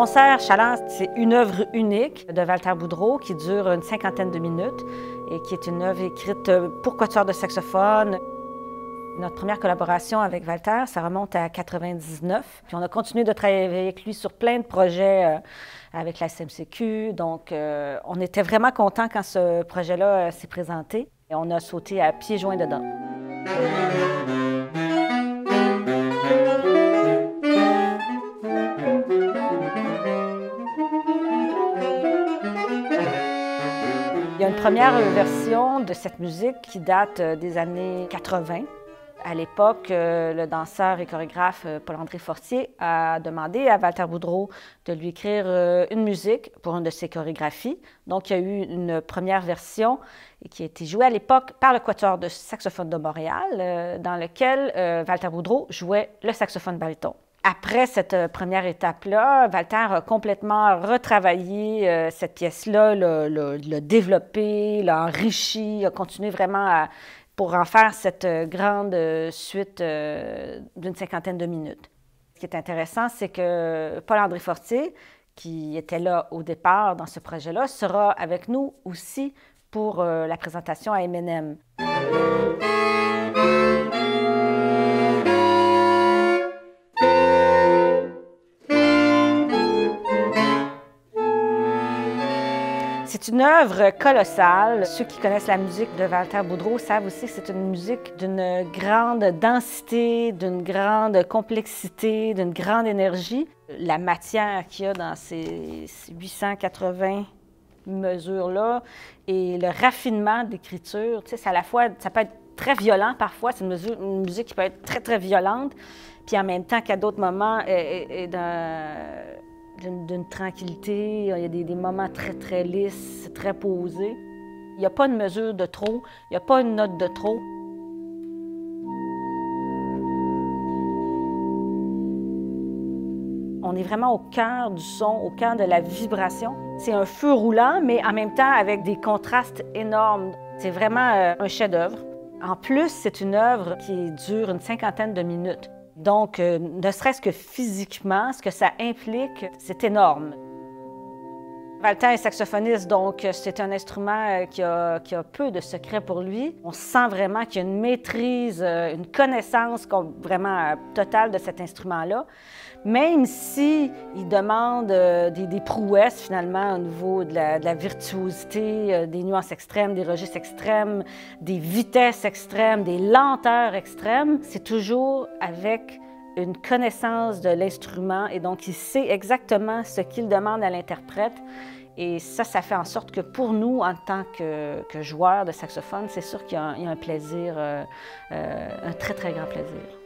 concert Chaland, c'est une œuvre unique de Walter Boudreau qui dure une cinquantaine de minutes et qui est une œuvre écrite pour quatuor de saxophone. Notre première collaboration avec Walter, ça remonte à 1999. Puis on a continué de travailler avec lui sur plein de projets avec la SMCQ. Donc, on était vraiment contents quand ce projet-là s'est présenté. Et on a sauté à pieds joints dedans. Il y a une première version de cette musique qui date des années 80. À l'époque, le danseur et chorégraphe Paul-André Fortier a demandé à Walter Boudreau de lui écrire une musique pour une de ses chorégraphies. Donc, il y a eu une première version qui a été jouée à l'époque par le Quatuor de saxophone de Montréal, dans lequel Walter Boudreau jouait le saxophone baryton. Après cette première étape-là, Walter a complètement retravaillé cette pièce-là, l'a développée, l'a enrichie, a continué vraiment pour en faire cette grande suite d'une cinquantaine de minutes. Ce qui est intéressant, c'est que Paul-André Fortier, qui était là au départ dans ce projet-là, sera avec nous aussi pour la présentation à M&M. C'est une œuvre colossale. Ceux qui connaissent la musique de Walter Boudreau savent aussi que c'est une musique d'une grande densité, d'une grande complexité, d'une grande énergie. La matière qu'il y a dans ces 880 mesures-là et le raffinement d'écriture, tu sais, à la fois, ça peut être très violent parfois, c'est une musique qui peut être très, très violente, puis en même temps qu'à d'autres moments, d'une tranquillité, il y a des moments très, très lisses, très posés. Il n'y a pas une mesure de trop, il n'y a pas une note de trop. On est vraiment au cœur du son, au cœur de la vibration. C'est un feu roulant, mais en même temps avec des contrastes énormes. C'est vraiment un chef-d'œuvre. En plus, c'est une œuvre qui dure une cinquantaine de minutes. Donc, ne serait-ce que physiquement, ce que ça implique, c'est énorme. Walter est saxophoniste, donc c'est un instrument qui a peu de secrets pour lui. On sent vraiment qu'il y a une maîtrise, une connaissance vraiment totale de cet instrument-là. Même s'il demande des prouesses, finalement, au niveau de la virtuosité, des nuances extrêmes, des registres extrêmes, des vitesses extrêmes, des lenteurs extrêmes, c'est toujours avec une connaissance de l'instrument et donc il sait exactement ce qu'il demande à l'interprète. Et ça fait en sorte que pour nous, en tant que joueurs de saxophone, c'est sûr qu'il y a un plaisir, un très, très grand plaisir.